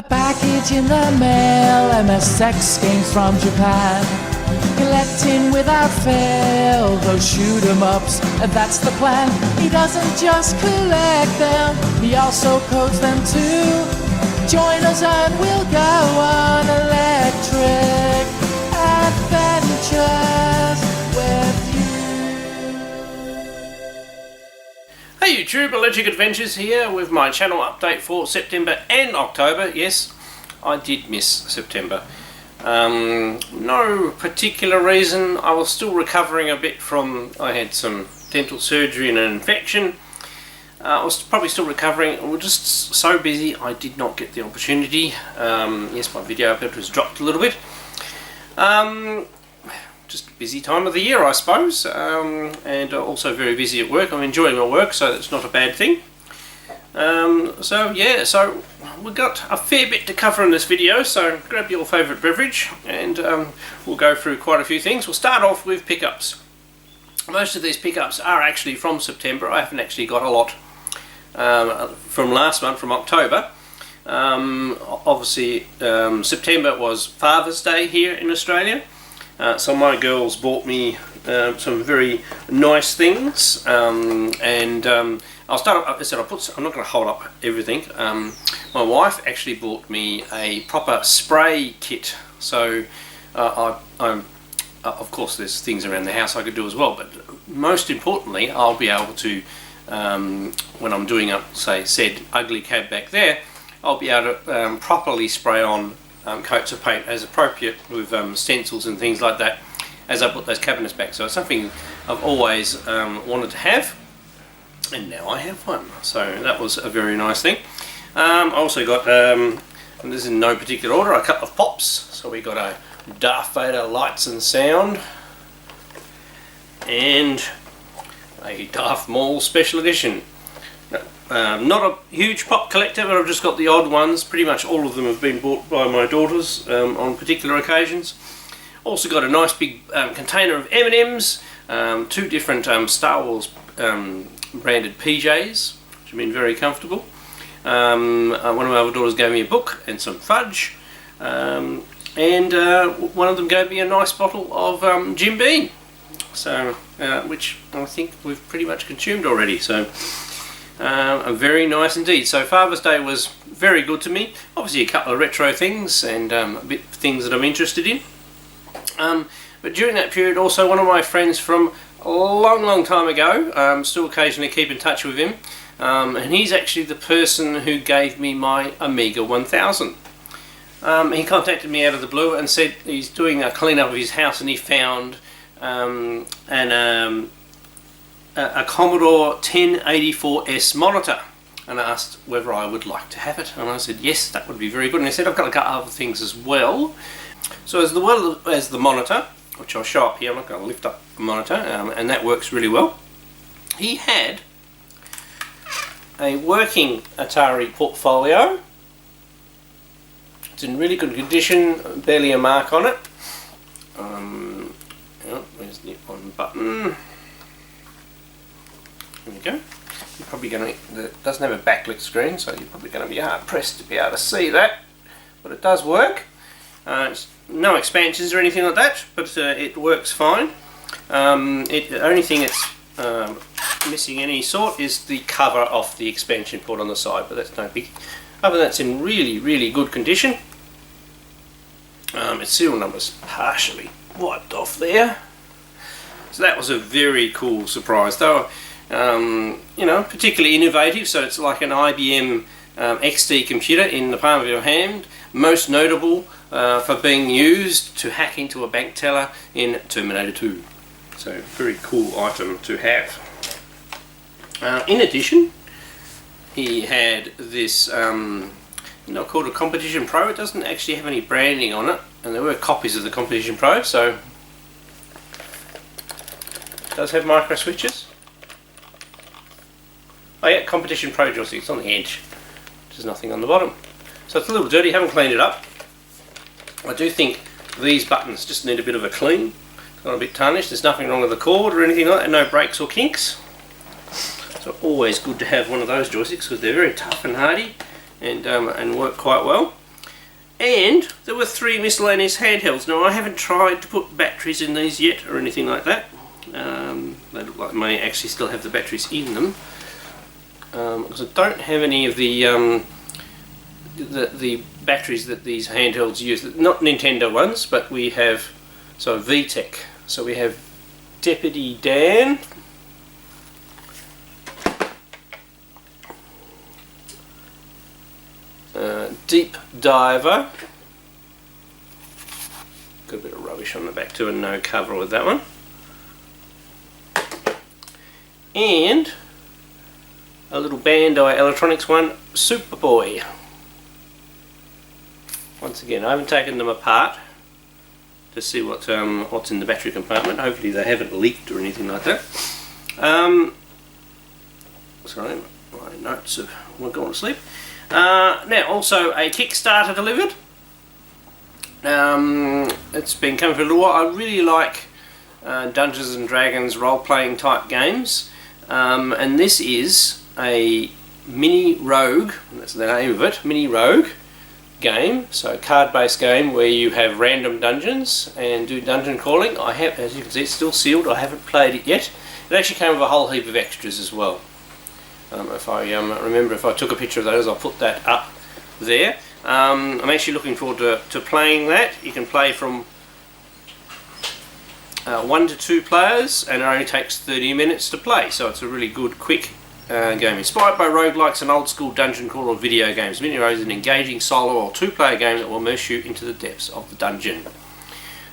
A package in the mail, MSX games from Japan. Collecting without fail, those shoot 'em ups, that's the plan. He doesn't just collect them, he also codes them too. Join us and we'll go on electric adventures with you. Hey YouTube, Electric Adventures here with my channel update for September and October. Yes, I did miss September. No particular reason. I was still recovering a bit from, I had some dental surgery and an infection. I was probably still recovering. I was just so busy I did not get the opportunity. Yes, my video output was dropped a little bit. Just a busy time of the year, I suppose, and also very busy at work. I'm enjoying my work, so that's not a bad thing. So we've got a fair bit to cover in this video, so grab your favourite beverage and we'll go through quite a few things. We'll start off with pickups. Most of these pickups are actually from September. I haven't actually got a lot from last month, from October. Obviously September was Father's Day here in Australia. So my girls bought me some very nice things, and I'll start. I'm not going to hold up everything. My wife actually bought me a proper spray kit. So of course, there's things around the house I could do as well, but most importantly, I'll be able to, when I'm doing up, say, said ugly cab back there, I'll be able to properly spray on coats of paint as appropriate with stencils and things like that as I put those cabinets back. So it's something I've always wanted to have, and now I have one. So that was a very nice thing. I also got, and this is in no particular order, a couple of pops. So we got a Darth Vader Lights and Sound and a Darth Maul Special Edition. Not a huge pop collector, but I've just got the odd ones. Pretty much all of them have been bought by my daughters on particular occasions. Also got a nice big container of M&Ms, two different Star Wars branded PJs, which have been very comfortable. One of my other daughters gave me a book and some fudge, and one of them gave me a nice bottle of Jim Beam, so which I think we've pretty much consumed already. So very nice indeed. So Father's Day was very good to me. Obviously a couple of retro things and a bit things that I'm interested in. But during that period also one of my friends from a long time ago, still occasionally keep in touch with him, and he's actually the person who gave me my Amiga 1000. He contacted me out of the blue and said he's doing a clean up of his house and he found a Commodore 1084S monitor, and asked whether I would like to have it, and I said yes, that would be very good. And he said I've got a couple other things as well. So as well as the monitor, which I'll show up here, I'm not going to lift up the monitor, and that works really well. He had a working Atari portfolio. It's in really good condition, barely a mark on it. Where's the on button? There we go. You're probably going to, it doesn't have a backlit screen, so you're probably going to be hard pressed to be able to see that, but it does work. It's no expansions or anything like that, but it works fine. The only thing it's missing any sort is the cover off the expansion port on the side, but that's no big. Other than that, it's in really good condition. Its serial number's partially wiped off there, so that was a very cool surprise. Though, you know, particularly innovative. So it's like an IBM XD computer in the palm of your hand. Most notable for being used to hack into a bank teller in Terminator 2. So very cool item to have. In addition, he had this called a Competition Pro. It doesn't actually have any branding on it, and there were copies of the Competition Pro, so it does have micro switches. Oh yeah, Competition Pro joystick. It's on the edge. There's nothing on the bottom, so it's a little dirty. Haven't cleaned it up. I do think these buttons just need a bit of a clean. It's got a bit tarnished. There's nothing wrong with the cord or anything like that. No breaks or kinks. So always good to have one of those joysticks because they're very tough and hardy and work quite well. And there were 3 miscellaneous handhelds. Now I haven't tried to put batteries in these yet or anything like that. They look like they may actually still have the batteries in them. Because I don't have any of the batteries that these handhelds use. Not Nintendo ones, but we have VTech. So we have Deputy Dan. Deep Diver. Got a bit of rubbish on the back too and no cover with that one. And a little Bandai Electronics one, Superboy. Once again, I haven't taken them apart to see what's in the battery compartment. Hopefully they haven't leaked or anything like that. Sorry, my notes have gone to sleep. Now, also a Kickstarter delivered. It's been coming for a little while. I really like Dungeons and Dragons role-playing type games, and this is a mini rogue. That's the name of it. Mini rogue game. So card-based game where you have random dungeons and do dungeon crawling. I have, as you can see, it's still sealed. I haven't played it yet. It actually came with a whole heap of extras as well. If I remember, if I took a picture of those, I'll put that up there. I'm actually looking forward to playing that. You can play from 1 to 2 players, and it only takes 30 minutes to play, so it's a really good, quick game. Inspired by roguelikes and old school dungeon crawler video games, Mini Rogue is an engaging solo or 2-player game that will immerse you into the depths of the dungeon.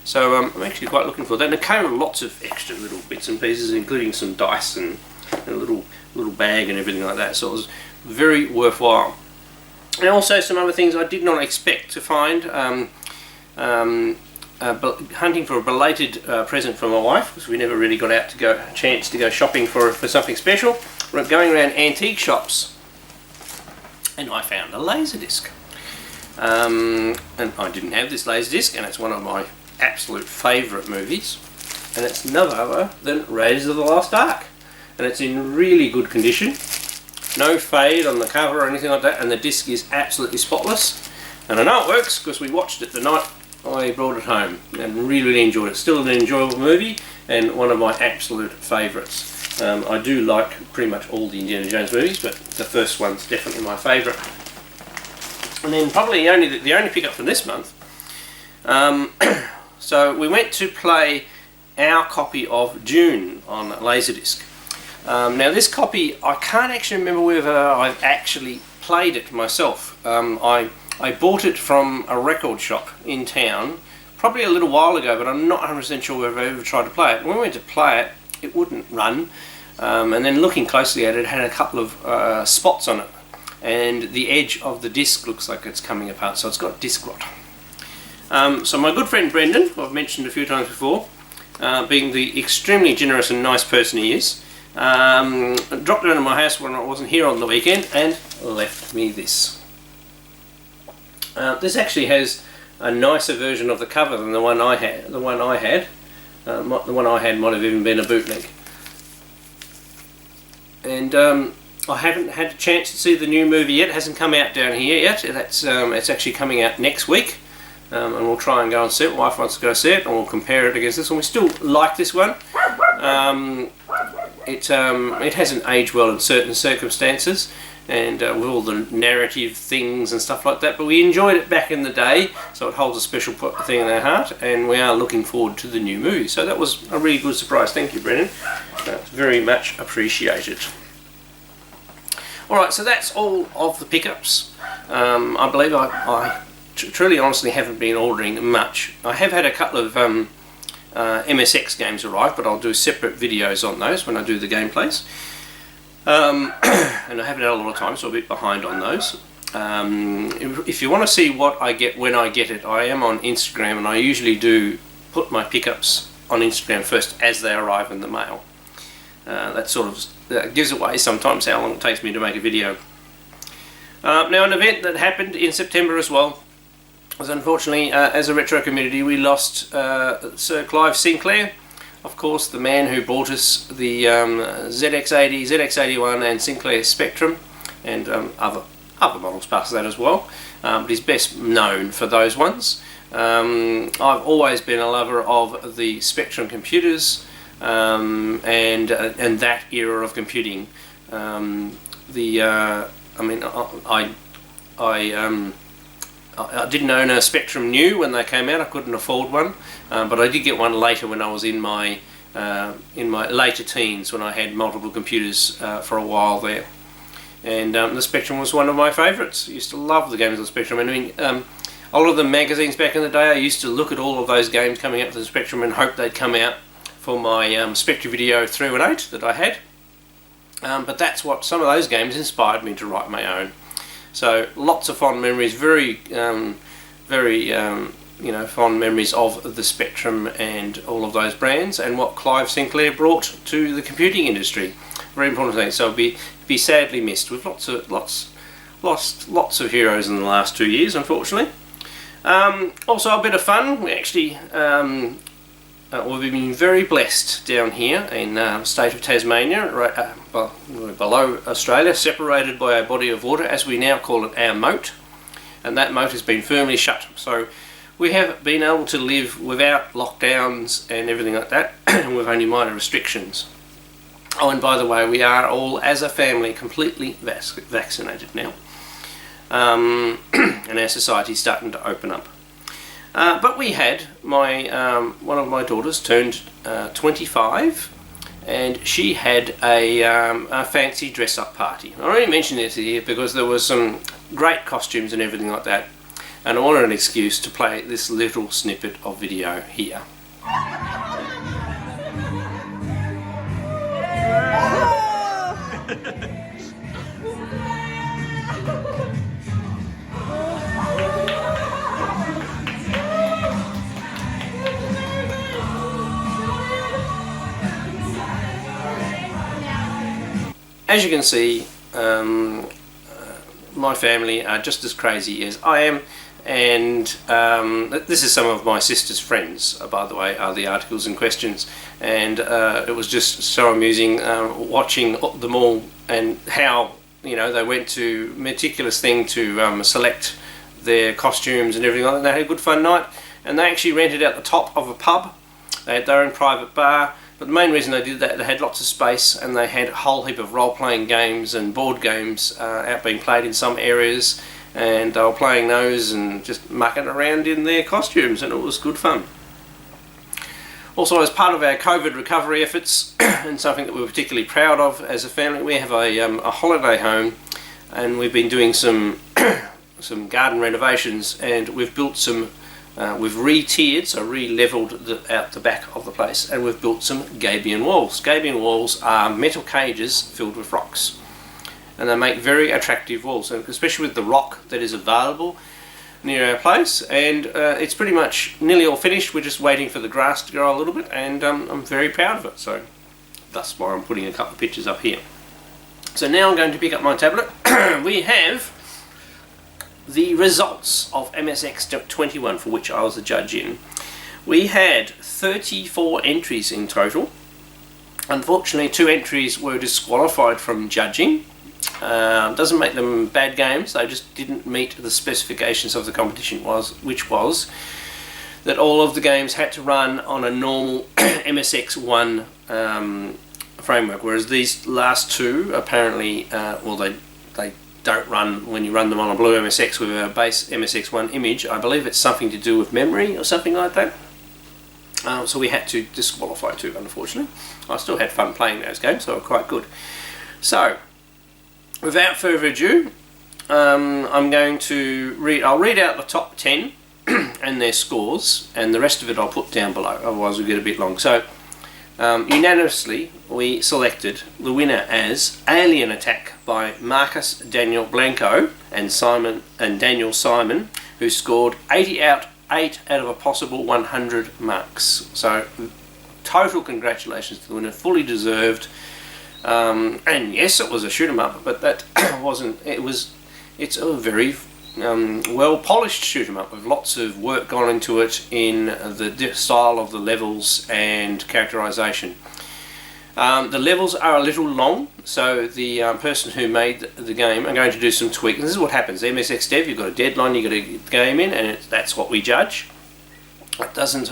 So I'm actually quite looking for that. And it came with lots of extra little bits and pieces, including some dice and a little bag and everything like that, so it was very worthwhile. And also some other things I did not expect to find. Hunting for a belated present for my wife, because we never really got out to a chance to go shopping for something special. We're going around antique shops, and I found a Laserdisc. And I didn't have this Laserdisc, and it's one of my absolute favourite movies, and it's none other than Raiders of the Lost Ark. And it's in really good condition, no fade on the cover or anything like that, and the disc is absolutely spotless. And I know it works because we watched it the night I brought it home and really enjoyed it. Still an enjoyable movie and one of my absolute favourites. I do like pretty much all the Indiana Jones movies, but the first one's definitely my favourite. And then probably the only pickup from this month. So we went to play our copy of Dune on Laserdisc. Now this copy, I can't actually remember whether I've actually played it myself. I bought it from a record shop in town probably a little while ago, but I'm not 100% sure whether I ever tried to play it. When we went to play it, it wouldn't run, and then looking closely at it, it had a couple of spots on it, and the edge of the disc looks like it's coming apart, so it's got disc rot. So my good friend Brendan, who I've mentioned a few times before, being the extremely generous and nice person he is, dropped it into my house when I wasn't here on the weekend and left me this. This actually has a nicer version of the cover than the one I had. The one I had might have even been a bootleg. And I haven't had a chance to see the new movie yet. It hasn't come out down here yet. It's actually coming out next week. And we'll try and go and see it. My wife wants to go see it, and we'll compare it against this one. We still like this one. It hasn't aged well in certain circumstances, and with all the narrative things and stuff like that, but we enjoyed it back in the day, so it holds a special thing in our heart, and we are looking forward to the new movie. So that was a really good surprise. Thank you, Brendan. That's very much appreciated. Alright, so that's all of the pickups. I believe I truly honestly haven't been ordering much. I have had a couple of MSX games arrive, but I'll do separate videos on those when I do the gameplays. And I haven't had a lot of time, so I'm a bit behind on those. If you want to see what I get when I get it, I am on Instagram, and I usually do put my pickups on Instagram first as they arrive in the mail. That sort of gives away sometimes how long it takes me to make a video. Now, an event that happened in September as well was, unfortunately, as a retro community, we lost Sir Clive Sinclair. Of course, the man who brought us the ZX80, ZX81 and Sinclair Spectrum, and other other models past that as well, but he's best known for those ones. I've always been a lover of the Spectrum computers and that era of computing. I didn't own a Spectrum new when they came out. I couldn't afford one, but I did get one later when I was in my later teens, when I had multiple computers for a while there. And the Spectrum was one of my favourites. I used to love the games of the Spectrum. I mean, a lot of the magazines back in the day, I used to look at all of those games coming up to the Spectrum and hope they'd come out for my Spectravideo 318 that I had. But that's what some of those games inspired me to write my own. So lots of fond memories, very fond memories of the Spectrum and all of those brands, and what Clive Sinclair brought to the computing industry. Very important thing. So it'll be sadly missed. We've lost lots of heroes in the last 2 years, unfortunately. Also a bit of fun. We actually we've been very blessed down here in the state of Tasmania, right, below Australia, separated by a body of water, as we now call it, our moat, and that moat has been firmly shut. So we have been able to live without lockdowns and everything like that, with only minor restrictions. Oh, and by the way, we are all, as a family, completely vaccinated now, and our society's starting to open up. But we had one of my daughters turned 25, and she had a fancy dress-up party. I only mention this here because there was some great costumes and everything like that, and I wanted an excuse to play this little snippet of video here. As you can see, my family are just as crazy as I am, and this is some of my sister's friends, by the way, are the articles in questions, and it was just so amusing watching them all, and how, you know, they went to meticulous thing to select their costumes and everything like that. They had a good fun night, and they actually rented out the top of a pub. They had their own private bar. But the main reason they did that, they had lots of space, and they had a whole heap of role-playing games and board games out being played in some areas, and they were playing those and just mucking around in their costumes, and it was good fun. Also, as part of our COVID recovery efforts, and something that we're particularly proud of as a family, we have a holiday home, and we've been doing some garden renovations, and we've built some we've re-tiered, so re-levelled out the back of the place, and we've built some gabion walls. Gabion walls are metal cages filled with rocks, and they make very attractive walls, and especially with the rock that is available near our place. And it's pretty much nearly all finished. We're just waiting for the grass to grow a little bit, and I'm very proud of it. So that's why I'm putting a couple of pictures up here. So now I'm going to pick up my tablet. We have the results of MSXDev21, for which I was a judge in. We had 34 entries in total. Unfortunately, 2 entries were disqualified from judging. Doesn't make them bad games, they just didn't meet the specifications of the competition, which was that all of the games had to run on a normal MSX1 framework, whereas these last 2 apparently, they don't run when you run them on a blue MSX with a base MSX1 image. I believe it's something to do with memory or something like that. So we had to disqualify 2, unfortunately. I still had fun playing those games, so they were quite good. So, without further ado, I'm going to I'll read out the top 10 and their scores, and the rest of it I'll put down below, otherwise we'll get a bit long. So, unanimously, we selected the winner as Alien Attack by Marcus Daniel Blanco and Daniel Simon, who scored 8 out of a possible 100 marks. So, total congratulations to the winner, fully deserved. And yes, it was a shoot 'em up, but that wasn't. It's a very well polished shoot 'em up with lots of work gone into it in the style of the levels and characterization. The levels are a little long, so the person who made the game are going to do some tweaks. This is what happens. MSXDev, you've got a deadline, you've got to get the game in, and that's what we judge. It doesn't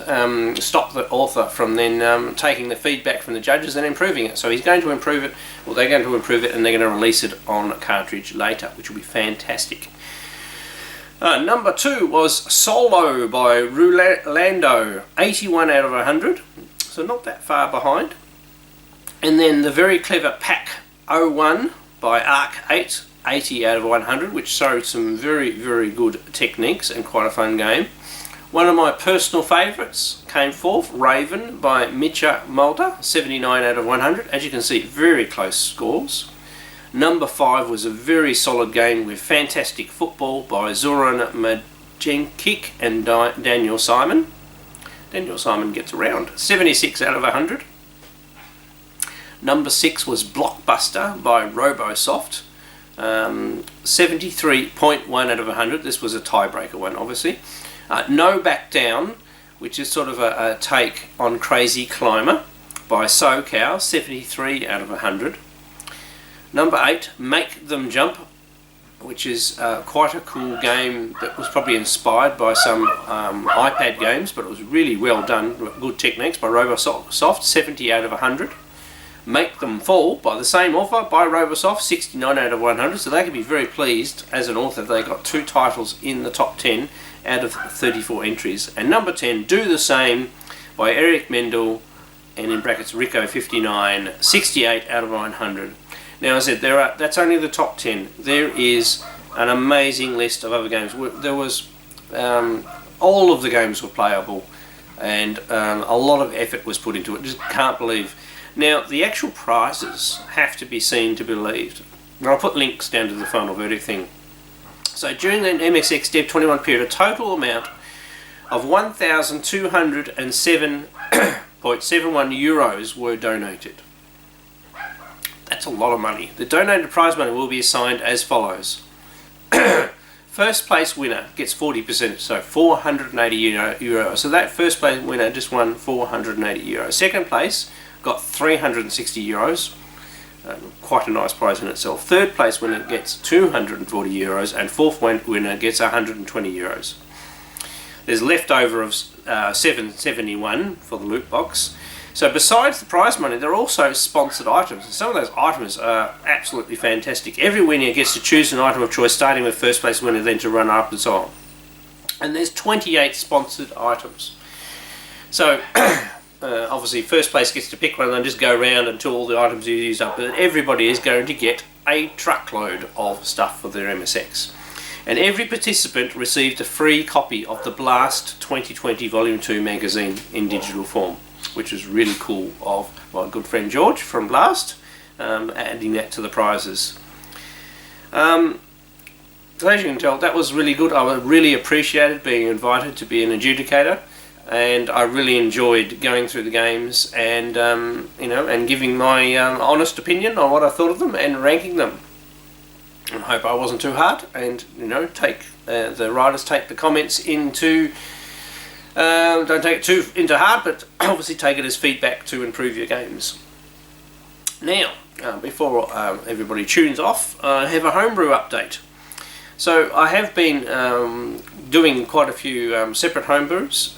stop the author from then taking the feedback from the judges and improving it. So he's going to improve it, or they're going to improve it, and they're going to release it on cartridge later, which will be fantastic. Number 2 was Solo by Rolando, 81 out of 100, so not that far behind. And then the very clever Pack 01 by Arc 8, 80 out of 100, which showed some very, very good techniques and quite a fun game. One of my personal favourites came forth, Raven by Mitcha Mulder, 79 out of 100. As you can see, very close scores. Number 5 was a very solid game with fantastic football by Zoran Majenkic and Daniel Simon. Daniel Simon gets around, 76 out of 100. Number 6 was Blockbuster by RoboSoft, 73.1 out of 100. This was a tiebreaker one, obviously. No Back Down, which is sort of a take on Crazy Climber by SoCal, 73 out of 100. Number 8, Make Them Jump, which is quite a cool game that was probably inspired by some iPad games, but it was really well done, good techniques by RoboSoft, 70 out of 100. Make Them Fall by the same author, by RoboSoft, 69 out of 100, so they can be very pleased as an author. They got 2 titles in the top 10 out of 34 entries. And number 10, Do the Same by Eric Mendel, and in brackets Rico 59, 68 out of 100. Now, as I said, that's only the top 10. There is an amazing list of other games. There was all of the games were playable, and a lot of effort was put into it. Just can't believe. Now, the actual prizes have to be seen to be believed. And I'll put links down to the final verdict thing. So during the MSXDev21 period, a total amount of 1,207.71 euros were donated. That's a lot of money. The donated prize money will be assigned as follows. First place winner gets 40%, so 480 euro. So that first place winner just won 480 euros. Second place got 360 euros. Quite a nice prize in itself. Third place winner gets 240 euros, and fourth winner gets 120 euros. There's leftover of 771 for the loot box. So besides the prize money, there are also sponsored items. And some of those items are absolutely fantastic. Every winner gets to choose an item of choice, starting with first place winner, then to run up and so on. And there's 28 sponsored items. So obviously first place gets to pick one and then just go around until all the items are used up. But everybody is going to get a truckload of stuff for their MSX. And every participant received a free copy of the Blast 2020 Volume 2 magazine in digital form, which was really cool of my good friend George from Blast, adding that to the prizes. So as you can tell, that was really good. I really appreciated being invited to be an adjudicator, and I really enjoyed going through the games and and giving my honest opinion on what I thought of them and ranking them. I hope I wasn't too hard, and take the writers take the comments into. Don't take it too into heart, but obviously take it as feedback to improve your games. Now, before everybody tunes off, I have a homebrew update. So I have been doing quite a few separate homebrews.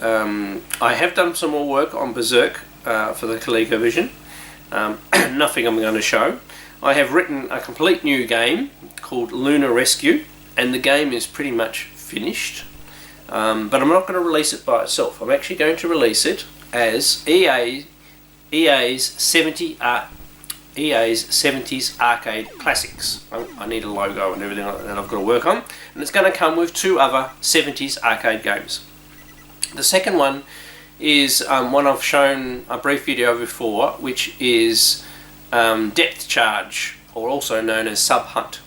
I have done some more work on Berserk for the ColecoVision. Nothing I'm going to show. I have written a complete new game called Lunar Rescue, and the game is pretty much finished. But I'm not going to release it by itself. I'm actually going to release it as EA's 70s arcade classics. I need a logo and everything like that I've got to work on, and it's going to come with 2 other 70s arcade games. The second one is one I've shown a brief video before, which is Depth Charge, or also known as Sub Hunt,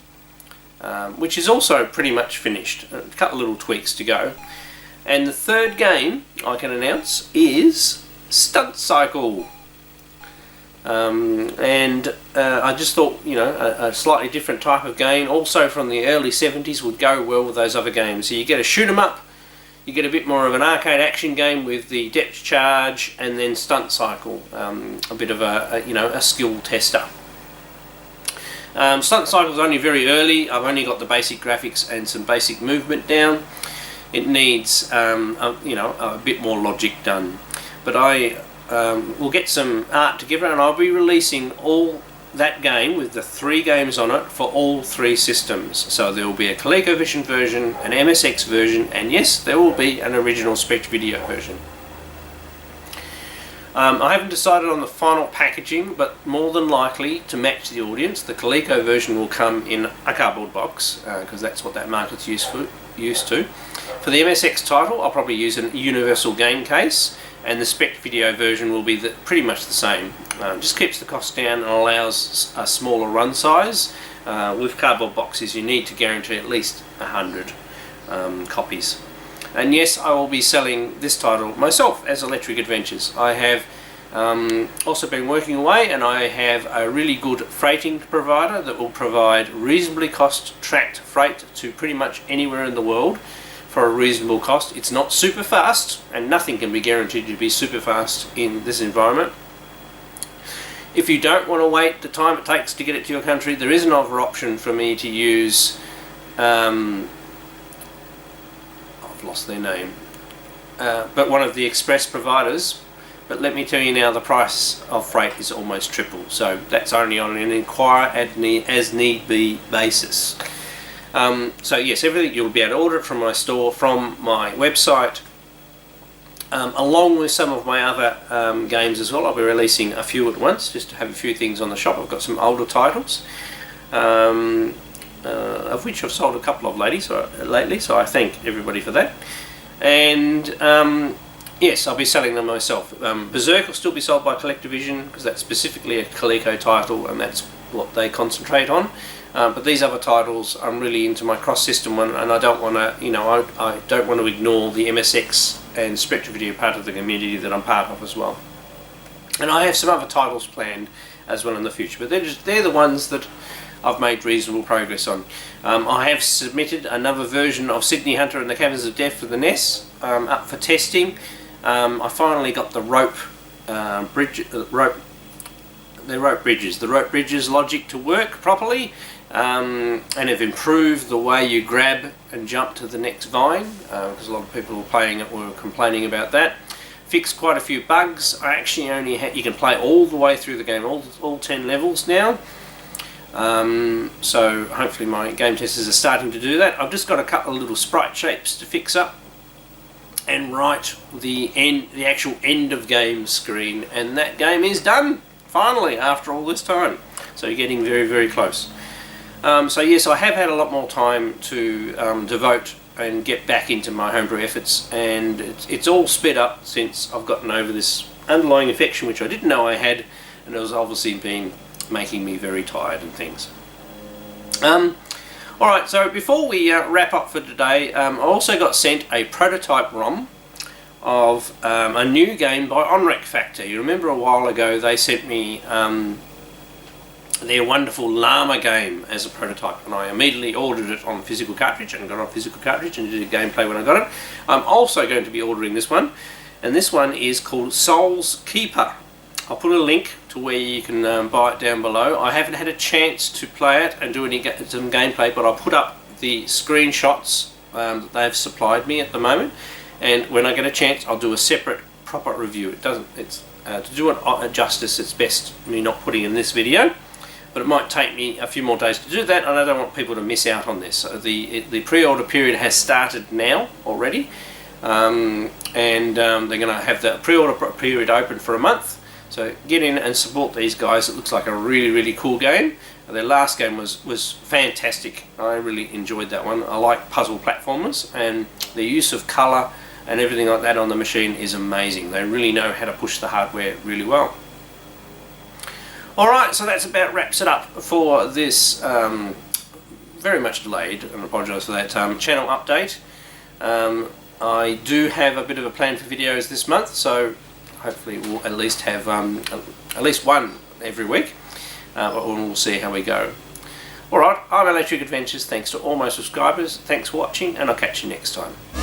which is also pretty much finished. A couple of little tweaks to go. And the third game I can announce is Stunt Cycle. I just thought, a slightly different type of game, also from the early 70s, would go well with those other games. So you get a shoot 'em up, you get a bit more of an arcade action game with the depth charge and then stunt cycle, a bit of a skill tester. Stunt cycle is only very early. I've only got the basic graphics and some basic movement down. It needs a bit more logic done, but I will get some art together and I'll be releasing all that game with the 3 games on it for all 3 systems. So there will be a ColecoVision version, an MSX version, and yes, there will be an original Spectravideo version. I haven't decided on the final packaging, but more than likely, to match the audience, the Coleco version will come in a cardboard box, because that's what that market's used to. For the MSX title, I'll probably use a universal game case, and the Spectravideo version will be pretty much the same. Just keeps the cost down and allows a smaller run size. With cardboard boxes, you need to guarantee at least 100 copies. And yes, I will be selling this title myself as Electric Adventures. I have also been working away, and I have a really good freighting provider that will provide reasonably cost-tracked freight to pretty much anywhere in the world for a reasonable cost. It's not super fast, and nothing can be guaranteed to be super fast in this environment. If you don't want to wait the time it takes to get it to your country, there is another option for me to use. I've lost their name, but one of the express providers. But let me tell you now, the price of freight is almost triple, so that's only on an inquire as need be basis. So yes, everything you'll be able to order it from my store, from my website, along with some of my other games as well. I'll be releasing a few at once, just to have a few things on the shop. I've got some older titles, of which I've sold a couple of lately, so I thank everybody for that. And yes, I'll be selling them myself. Berserk will still be sold by ColecoVision, because that's specifically a Coleco title, and that's what they concentrate on. But these other titles, I'm really into my cross-system one, and I don't want to, I don't want to ignore the MSX and Spectravideo part of the community that I'm part of as well. And I have some other titles planned as well in the future, but they're the ones that I've made reasonable progress on. I have submitted another version of Sydney Hunter and the Caverns of Death for the NES up for testing. I finally got the rope bridges logic to work properly, and have improved the way you grab and jump to the next vine, because a lot of people were complaining about that. Fixed quite a few bugs. I actually you can play all the way through the game, all 10 levels now. So hopefully my game testers are starting to do that. I've just got a couple of little sprite shapes to fix up and write the actual end of game screen, and that game is done finally after all this time. So you're getting very, very close. So yes, I have had a lot more time to devote and get back into my homebrew efforts, and it's all sped up since I've gotten over this underlying infection, which I didn't know I had, and it was obviously been making me very tired and things. Alright, so before we wrap up for today, I also got sent a prototype ROM of a new game by OnRec Factor. You remember a while ago they sent me their wonderful Llama game as a prototype, and I immediately ordered it on physical cartridge and got it on physical cartridge and did a gameplay when I got it. I'm also going to be ordering this one, and this one is called Soul's Keeper. I'll put a link to where you can buy it down below. I haven't had a chance to play it and do some gameplay, but I'll put up the screenshots that they've supplied me at the moment, and when I get a chance I'll do a separate proper review. To do it justice, it's best me not putting in this video, but it might take me a few more days to do that, and I don't want people to miss out on this. So the pre-order period has started now already, and they're going to have the pre-order period open for a month. So get in and support these guys. It looks like a really, really cool game. Their last game was fantastic. I really enjoyed that one. I like puzzle platformers, and the use of colour and everything like that on the machine is amazing. They really know how to push the hardware really well. Alright, so that's about wraps it up for this very much delayed, and I apologise for that, channel update. I do have a bit of a plan for videos this month, so hopefully we'll at least have at least one every week, but we'll see how we go. Alright, I'm Electric Adventures. Thanks to all my subscribers. Thanks for watching, and I'll catch you next time.